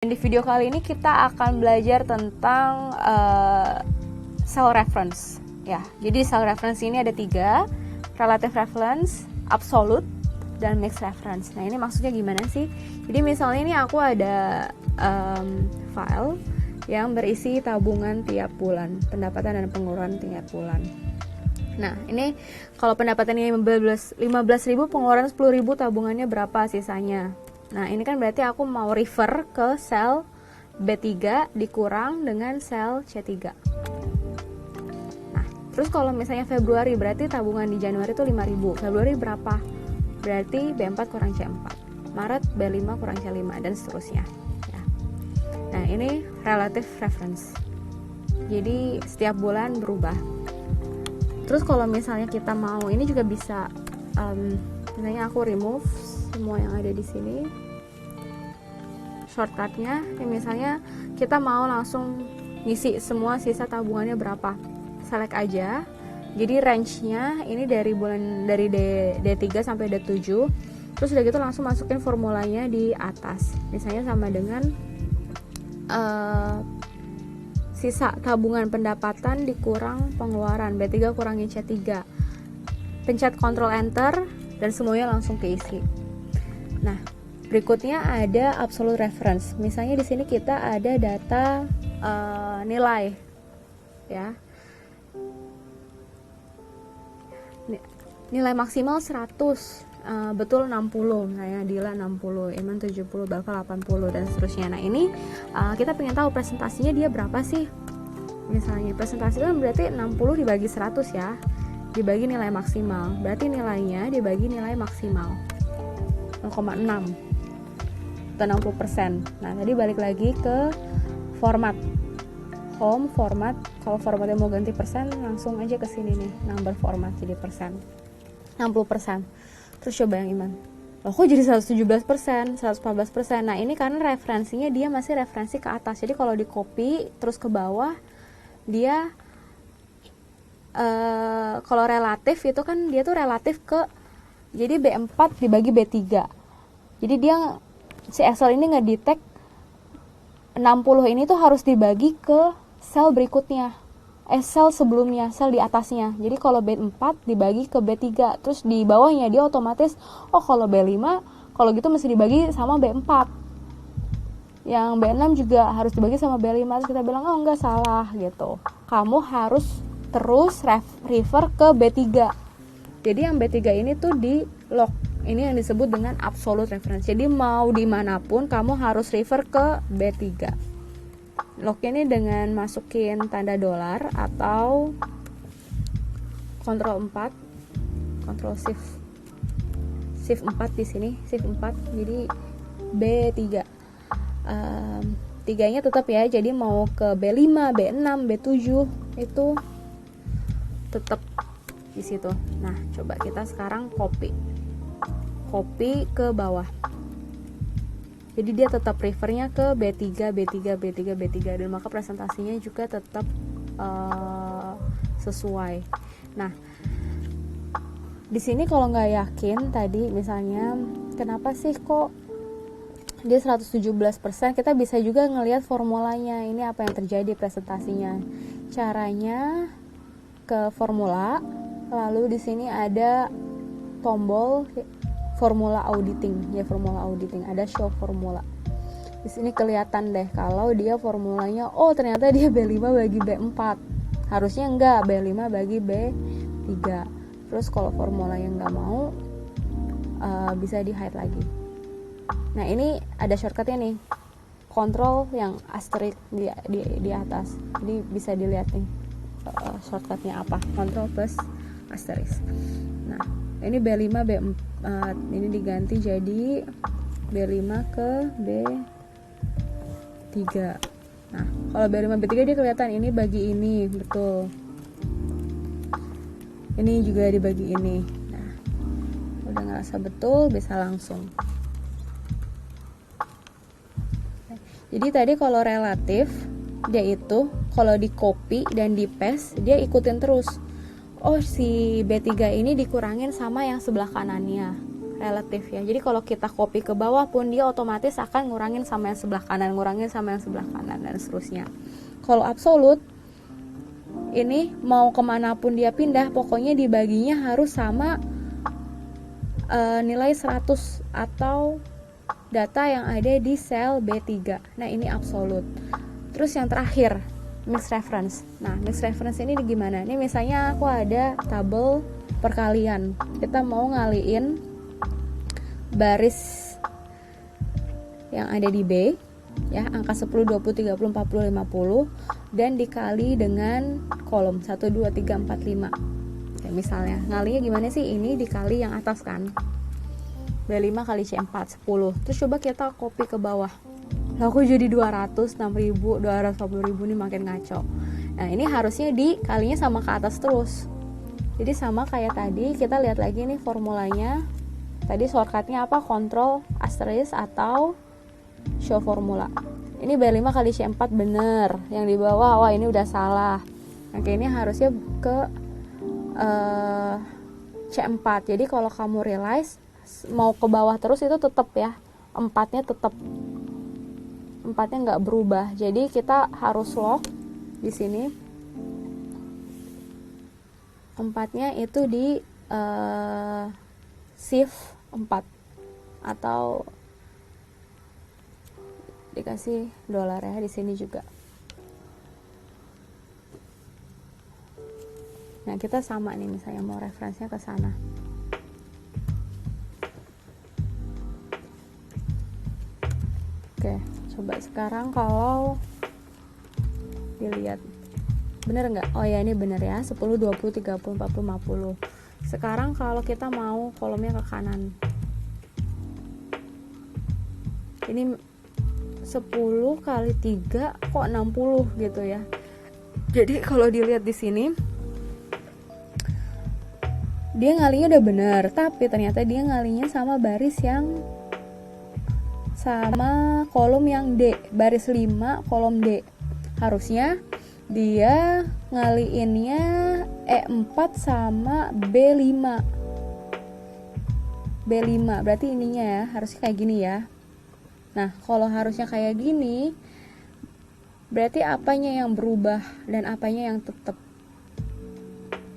Di video kali ini kita akan belajar tentang cell reference ya. Jadi cell reference ini ada 3, relative reference, absolute, dan mixed reference. Nah ini maksudnya gimana sih? Jadi misalnya ini aku ada file yang berisi tabungan tiap bulan, pendapatan dan pengeluaran tiap bulan. Nah ini kalau pendapatannya 15.000, pengeluaran 10.000, tabungannya berapa sisanya? Nah ini kan berarti aku mau refer ke sel B3 dikurang dengan sel C3. Nah terus kalau misalnya Februari, berarti tabungan di Januari itu 5.000. Februari berapa? Berarti B4 kurang C4. Maret B5 kurang C5 dan seterusnya ya. Nah ini relative reference. Jadi setiap bulan berubah. Terus kalau misalnya kita mau, ini juga bisa misalnya aku remove semua yang ada di sini, shortcutnya misalnya kita mau langsung ngisi semua sisa tabungannya berapa, select aja. Jadi range-nya ini dari D3 sampai D7. Terus udah gitu langsung masukin formulanya di atas, misalnya sama dengan sisa tabungan pendapatan dikurang pengeluaran, B3 kurangin C3. Pencet Ctrl Enter dan semuanya langsung keisi. Nah, berikutnya ada absolute reference. Misalnya di sini kita ada data nilai, ya. Nilai maksimal 100, betul 60, misalnya Dila 60, Iman 70, Bakal 80 dan seterusnya. Nah ini kita pengen tahu presentasinya dia berapa sih. Misalnya presentasi kan berarti 60 dibagi 100 ya, dibagi nilai maksimal, berarti nilainya dibagi nilai maksimal 0,6 atau 60%. Nah tadi balik lagi ke format home, format. Kalau formatnya mau ganti persen, langsung aja ke sini nih, number format jadi persen, 60%. Terus coba yang Iman, loh kok jadi 117%, 114%. Nah ini karena referensinya dia masih referensi ke atas. Jadi kalau di copy terus ke bawah, dia kalau relatif itu kan dia tuh relatif ke, jadi B4 dibagi B3. Jadi dia si Excel ini nge-detect 60 ini tuh harus dibagi ke sel berikutnya, sel sebelumnya, sel di atasnya. Jadi kalau B4 dibagi ke B3, terus di bawahnya dia otomatis, oh kalau B5 kalau gitu mesti dibagi sama B4. Yang B6 juga harus dibagi sama B5. Terus kita bilang, oh enggak, salah gitu. Kamu harus terus refer ke B3. Jadi yang B3 ini tuh di lock. Ini yang disebut dengan absolute reference. Jadi mau dimanapun kamu harus refer ke B3. Locknya ini dengan masukin tanda dolar atau Ctrl 4, Ctrl Shift 4 di sini, Shift 4. Jadi B3. Tiganya tetap ya. Jadi mau ke B5, B6, B7 itu tetap di situ. Nah, coba kita sekarang copy ke bawah. Jadi dia tetap refernya ke B3, B3, B3, B3, dan maka presentasinya juga tetap sesuai. Nah, di sini kalau nggak yakin tadi misalnya kenapa sih kok dia 117%, kita bisa juga ngelihat formulanya. Ini apa yang terjadi presentasinya. Caranya ke formula, lalu di sini ada tombol formula auditing, ya formula auditing, ada show formula. Di sini kelihatan deh kalau dia formulanya, oh ternyata dia B5 bagi B4. Harusnya enggak, B5 bagi B3. Terus kalau formula yang enggak mau, bisa di hide lagi. Nah ini ada shortcutnya nih, kontrol yang asterisk di atas. Jadi bisa dilihat nih shortcutnya apa, kontrol plus asterisk. Nah ini B5 B4 ini diganti jadi B5 ke B3. Nah kalau B5 B3 dia kelihatan ini bagi ini, betul. Ini juga dibagi ini. Nah udah ngerasa betul, bisa langsung. Jadi tadi kalau relatif dia itu kalau di copy dan di paste dia ikutin terus. Oh si B3 ini dikurangin sama yang sebelah kanannya relatif ya. Jadi kalau kita copy ke bawah pun dia otomatis akan ngurangin sama yang sebelah kanan, ngurangin sama yang sebelah kanan, dan seterusnya. Kalau absolute, ini mau kemanapun dia pindah, pokoknya dibaginya harus sama nilai 100 atau data yang ada di sel B3. Nah, ini absolute. Terus yang terakhir, mixed reference. Nah, mixed reference ini gimana? Ini misalnya aku ada tabel perkalian. Kita mau ngaliin baris yang ada di B, ya, angka 10, 20, 30, 40, 50, dan dikali dengan kolom 1, 2, 3, 4, 5. Ya, misalnya, ngalinya gimana sih? Ini dikali yang atas kan. B5 kali C4, 10. Terus coba kita copy ke bawah. Aku jadi 200, 6.000, 240.000, nih makin ngaco. Nah, ini harusnya dikalinya sama ke atas terus. Jadi sama kayak tadi, kita lihat lagi nih formulanya. Tadi shortcutnya apa? Control asterisk atau show formula. Ini B5 kali C4 bener. Yang di bawah, wah ini udah salah. Nah, ini harusnya ke C4. Jadi kalau kamu realize mau ke bawah terus itu tetap ya, 4-nya tetap, 4-nya nggak berubah. Jadi kita harus lock di sini, 4-nya itu di shift 4 atau dikasih dolar ya di sini juga. Nah, kita sama nih, misalnya mau referensinya ke sana. Oke, coba sekarang kalau dilihat bener nggak? Oh ya, ini bener ya, 10, 20, 30, 40, 50. Sekarang kalau kita mau kolomnya ke kanan, ini 10 kali 3 kok 60 gitu ya. Jadi kalau dilihat di sini, dia ngalinya udah bener, tapi ternyata dia ngalinya sama baris yang sama kolom yang D, baris 5 kolom D. Harusnya dia ngaliinnya E4 sama B5. B5 berarti ininya ya, harusnya kayak gini ya. Nah, kalau harusnya kayak gini, berarti apanya yang berubah dan apanya yang tetap?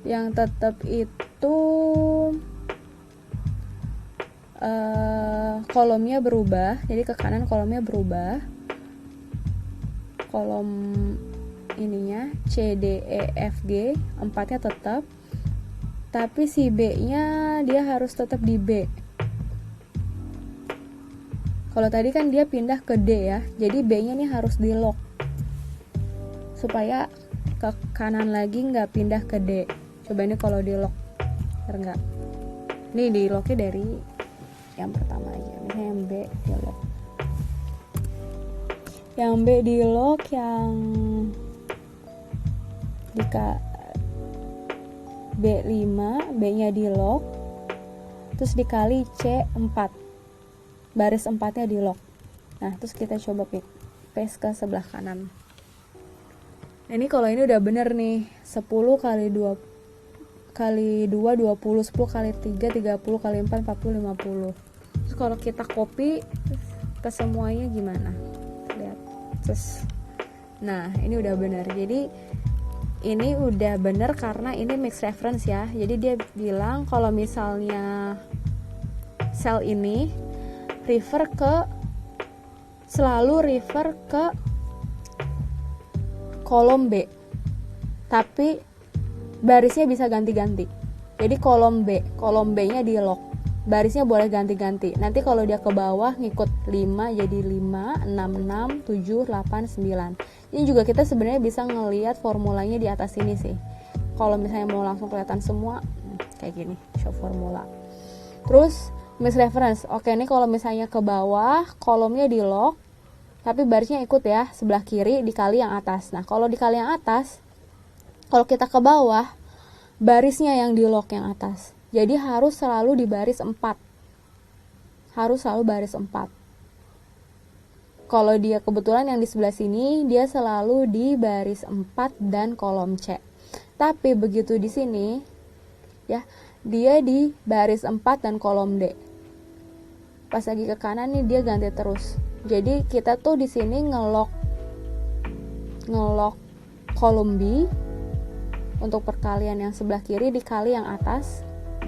Yang tetap itu kolomnya berubah, jadi ke kanan kolomnya berubah, kolom ininya C, D, E, F, G 4-nya tetap, tapi si B nya dia harus tetap di B. Kalau tadi kan dia pindah ke D ya, jadi B nya nih harus di lock supaya ke kanan lagi nggak pindah ke D. Coba ini kalau di lock, enggak, ini di locknya dari yang pertama aja, misalnya yang B di lock, yang B di lock, yang B5, B nya di lock, terus dikali C4, baris 4 nya di lock. Nah, terus kita coba paste ke sebelah kanan. Nah, ini kalau ini udah bener nih, 10 kali 2 kali 2 20, 10 kali 3 30 kali 4 40 50. Terus kalau kita copy ke semuanya gimana? Lihat. Terus nah, ini udah bener. Jadi ini udah bener karena ini mixed reference ya. Jadi dia bilang kalau misalnya sel ini selalu refer ke kolom B, tapi barisnya bisa ganti-ganti. Jadi kolom B nya di lock, barisnya boleh ganti-ganti. Nanti kalau dia ke bawah ngikut 5 jadi 5, 6, 6, 7, 8, 9. Ini juga kita sebenarnya bisa ngelihat formulanya di atas ini sih. Kalau misalnya mau langsung kelihatan semua, kayak gini, show formula. Terus mixed reference. Oke, ini kalau misalnya ke bawah, kolomnya di lock, tapi barisnya ikut ya, sebelah kiri dikali yang atas. Nah, kalau dikali yang atas, kalau kita ke bawah, barisnya yang di lock yang atas. Jadi harus selalu di baris 4. Harus selalu baris 4. Kalau dia kebetulan yang di sebelah sini, dia selalu di baris 4 dan kolom C. Tapi begitu di sini, ya, dia di baris 4 dan kolom D. pas lagi ke kanan nih dia ganti terus. Jadi kita tuh di sini ngelock kolom B untuk perkalian yang sebelah kiri dikali yang atas,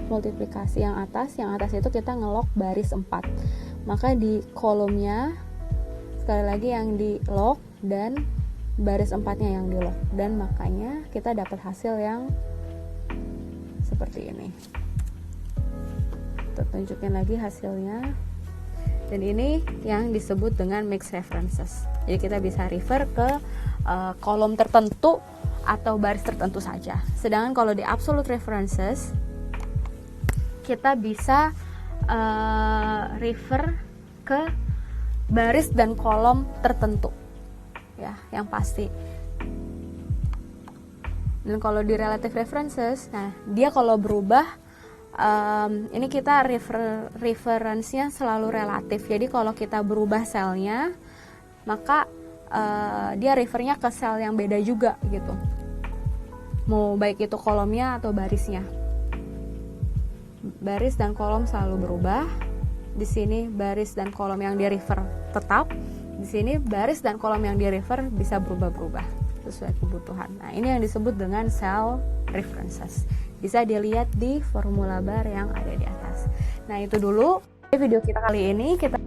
multiplikasi yang atas itu kita ngelock baris 4. Maka di kolomnya sekali lagi yang di lock dan baris 4-nya yang di lock, dan makanya kita dapat hasil yang seperti ini. Kita tunjukin lagi hasilnya. Dan ini yang disebut dengan mixed references. Jadi kita bisa refer ke kolom tertentu atau baris tertentu saja. Sedangkan kalau di absolute references kita bisa refer ke baris dan kolom tertentu, ya, yang pasti. Dan kalau di relative references, nah dia kalau berubah, ini kita referensinya selalu relatif. Jadi kalau kita berubah selnya, maka dia refernya ke sel yang beda juga gitu. Mau baik itu kolomnya atau barisnya. Baris dan kolom selalu berubah. Di sini baris dan kolom yang di refer tetap. Di sini baris dan kolom yang di refer bisa berubah-berubah sesuai kebutuhan. Nah, ini yang disebut dengan cell references. Bisa dilihat di formula bar yang ada di atas. Nah, itu dulu video kita kali ini. Kita